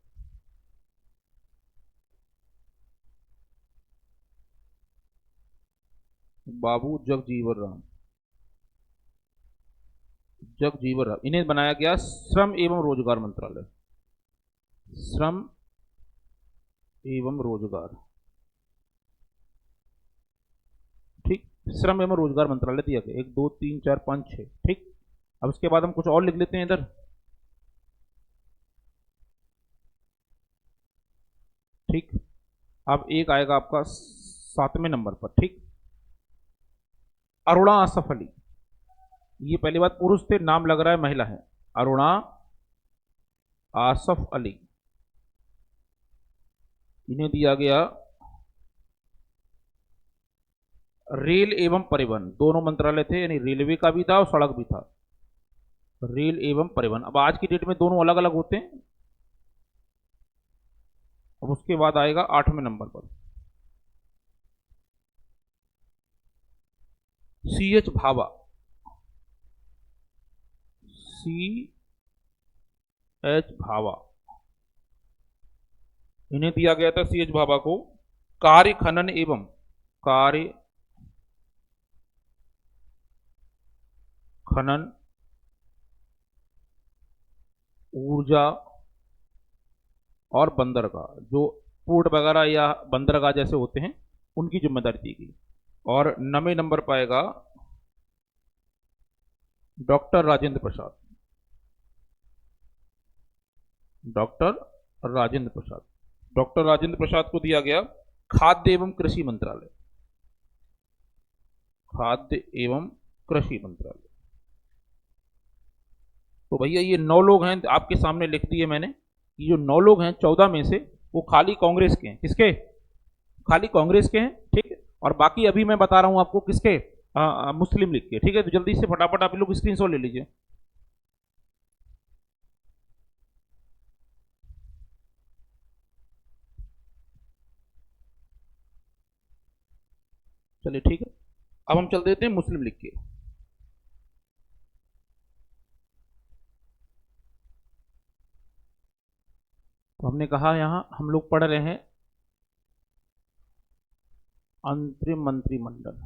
बाबू जगजीवन राम, जगजीवन राम, इन्हें बनाया गया श्रम एवं रोजगार मंत्रालय, श्रम एवं रोजगार। ठीक। श्रम एवं रोजगार मंत्रालय दिया गया, 1 2 3 4 5 6। ठीक। अब उसके बाद हम कुछ और लिख लेते हैं इधर। ठीक। अब एक आएगा आपका 7वें नंबर पर। ठीक। अरुणा आसफ अली, ये पहली बात पुरुष थे, नाम लग रहा है महिला है, अरुणा आसफ अली, इन्हें दिया गया रेल एवं परिवहन, दोनों मंत्रालय थे, यानी रेलवे का भी था और सड़क भी था, रेल एवं परिवहन। अब आज की डेट में दोनों अलग अलग होते हैं। अब उसके बाद आएगा 8वें नंबर पर CH भाभा, CH भाभा, इन्हें दिया गया था CH भाभा को कार्य खनन एवं कार्य खनन, ऊर्जा और बंदरगाह, जो पोर्ट वगैरह या बंदरगाह जैसे होते हैं उनकी जिम्मेदारी दी गई। और 9वें नंबर पाएगा doctor Rajendra Prasad, doctor Rajendra Prasad, doctor Rajendra Prasad को दिया गया खाद्य एवं कृषि मंत्रालय, खाद्य एवं कृषि मंत्रालय। तो भैया ये 9 लोग हैं, आपके सामने लिख दिए मैंने। ये जो 9 लोग हैं 14 में से वो खाली कांग्रेस के हैं। किसके? खाली कांग्रेस के हैं। ठीक है। और बाकी अभी मैं बता रहा हूं आपको किसके, मुस्लिम लीग के। ठीक है। तो जल्दी से फटाफट आप लोग स्क्रीनशॉट ले लीजिए। चलिए ठीक है। अब हम चल देते हैं मुस्लिम लीग के। तो हमने कहा यहां हम लोग पढ़ रहे हैं अंतरिम मंत्रिमंडल,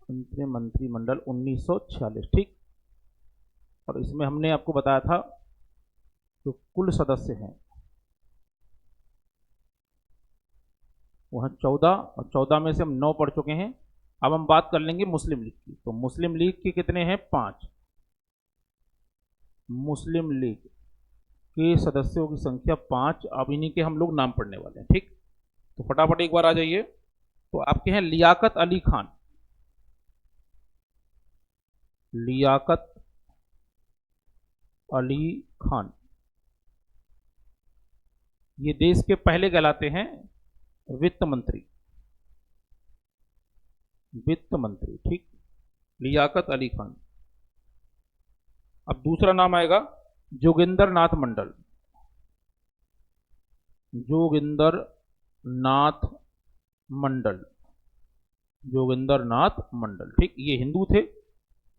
अंतरिम मंत्रिमंडल 1946। ठीक। और इसमें हमने आपको बताया था जो कुल सदस्य हैं वह 14, और 14 में से हम 9 पढ़ चुके हैं। अब हम बात कर लेंगे मुस्लिम लीग की। तो मुस्लिम लीग के कितने हैं? 5। मुस्लिम लीग के सदस्यों की संख्या 5। अब इन्हीं के हम लोग नाम पढ़ने वाले हैं। ठीक। तो फटाफट एक बार आ जाइए। तो आपके हैं लियाकत अली खान, लियाकत अली खान, ये देश के पहले कहलाते हैं वित्त मंत्री, वित्त मंत्री। ठीक। लियाकत अली खान। अब दूसरा नाम आएगा जोगिंदर नाथ मंडल। जोगिंदर नाथ मंडल। जोगिंदर नाथ मंडल, ठीक। ये हिंदू थे,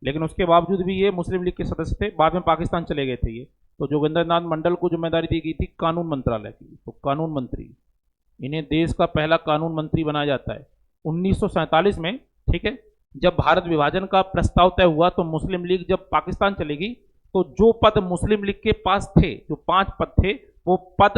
लेकिन उसके बावजूद भी ये मुस्लिम लीग के सदस्य थे। बाद में पाकिस्तान चले गए थे ये। तो जोगिंदर नाथ मंडल को जिम्मेदारी दी गई थी कानून मंत्रालय की। तो कानून मंत्री, इन्हें देश का पहला कानून मंत्री बनाया जाता है 1947 में, ठीक है। जब भारत विभाजन का प्रस्ताव तय हुआ तो मुस्लिम लीग जब पाकिस्तान चलेगी तो जो पद मुस्लिम लीग के पास थे, जो 5 पद थे, वो पद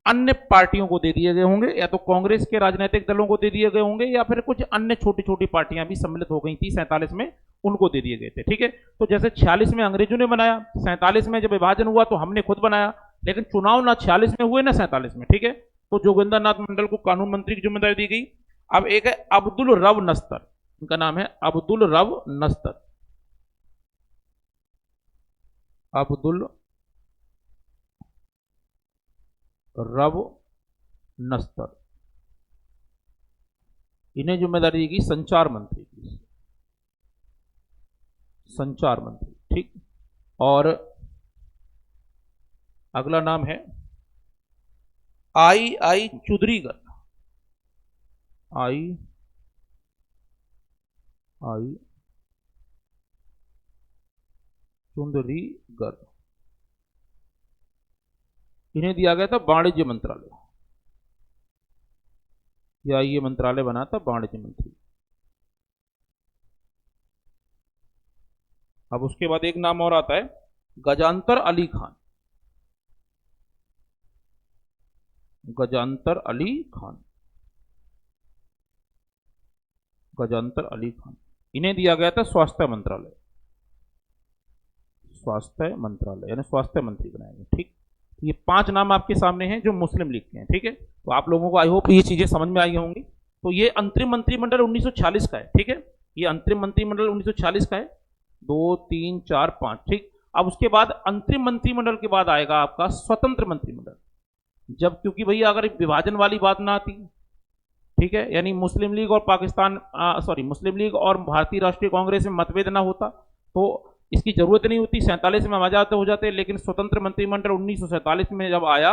अन्य पार्टियों को दे दिए गए होंगे, या तो कांग्रेस के राजनीतिक दलों को दे दिए गए होंगे, या फिर कुछ अन्य छोटी छोटी पार्टियां भी सम्मिलित हो गई थी 47 में, उनको दे दिए गए थे, ठीक है। तो जैसे 46 में अंग्रेजों ने बनाया, 47 में जब विभाजन हुआ तो हमने खुद बनाया, लेकिन चुनाव ना 46 में हुए ना 47 में, ठीक है। तो जोगिंदर नाथ मंडल को कानून मंत्री की जिम्मेदारी दी गई। अब एक है अब्दुल रब नस्तर, इनका नाम है अब्दुल रब नस्तर। अब्दुल रब नस्तर, इन्हें जिम्मेदारी दी गई संचार मंत्री की। संचार मंत्री, ठीक। और अगला नाम है आई चुधरीगर। आई चुंदरीगर, इन्हें दिया गया था वाणिज्य मंत्रालय, या ये मंत्रालय बना था वाणिज्य मंत्री। अब उसके बाद एक नाम और आता है गजांतर अली खान। गजांतर अली खान, गजांतर अली खान, इन्हें दिया गया था स्वास्थ्य मंत्रालय। स्वास्थ्य मंत्रालय यानी स्वास्थ्य मंत्री बनाए गए, ठीक। ये 5 नाम आपके सामने हैं जो मुस्लिम लीग के हैं, ठीक है। तो आप लोगों को आई होप ये चीजें समझ में आई होंगी। तो ये अंतरिम मंत्रिमंडल 1940 का है, ठीक है। ये अंतरिम मंत्रिमंडल 1940 का है, 2 3 4 5, ठीक। अब उसके बाद अंतरिम मंत्रिमंडल के बाद आएगा आपका स्वतंत्र मंत्रिमंडल। जब क्योंकि भैया अगर विभाजन वाली बात ना आती, ठीक है, यानी मुस्लिम लीग और पाकिस्तान मुस्लिम लीग और भारतीय राष्ट्रीय कांग्रेस में मतभेद ना होता तो इसकी जरूरत नहीं होती, 47 में आजाद हो जाते। लेकिन स्वतंत्र मंत्रिमंडल 1947 में जब आया,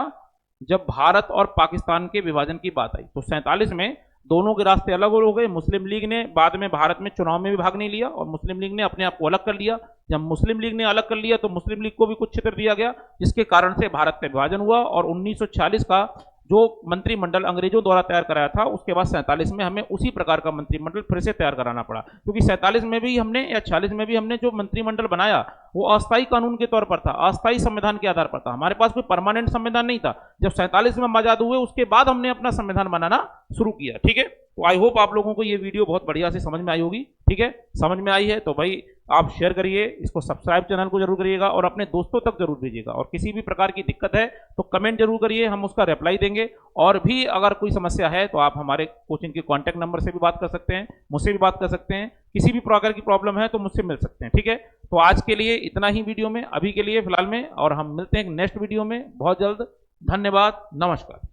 जब भारत और पाकिस्तान के विभाजन की बात आई, तो 47 में दोनों के रास्ते अलग हो गए। मुस्लिम लीग ने बाद में भारत में चुनाव में भी भाग नहीं लिया, और मुस्लिम लीग ने अपने आप को अलग कर लिया। जब मुस्लिम लीग ने अलग कर लिया तो मुस्लिम लीग को भी कुछ क्षेत्र दिया गया, जिसके कारण से भारत का विभाजन हुआ। और 1940 का जो मंत्रिमंडल अंग्रेजों द्वारा तैयार कराया था, उसके बाद 47 में हमें उसी प्रकार का मंत्रिमंडल फिर से तैयार कराना पड़ा, क्योंकि 47 में भी हमने या 46 में भी हमने जो मंत्रिमंडल बनाया वो अस्थायी कानून के तौर पर था, अस्थायी संविधान के आधार पर था। हमारे पास कोई परमानेंट संविधान नहीं था। जब 47 में हम आजाद हुए उसके बाद हमने अपना संविधान बनाना शुरू किया, ठीक है। तो आई होप आप लोगों को ये वीडियो बहुत बढ़िया से समझ में आई होगी, ठीक है। समझ में आई है तो भाई आप शेयर करिए, इसको सब्सक्राइब चैनल को जरूर करिएगा, और अपने दोस्तों तक जरूर भेजिएगा। और किसी भी प्रकार की दिक्कत है तो कमेंट जरूर करिए, हम उसका रिप्लाई देंगे। और भी अगर कोई समस्या है तो आप हमारे कोचिंग के कॉन्टैक्ट नंबर से भी बात कर सकते हैं, मुझसे भी बात कर सकते हैं। किसी भी प्रकार की प्रॉब्लम है तो मुझसे मिल सकते हैं, ठीक है। तो आज के लिए इतना ही वीडियो में, अभी के लिए फिलहाल में, और हम मिलते हैं नेक्स्ट वीडियो में बहुत जल्द। धन्यवाद, नमस्कार।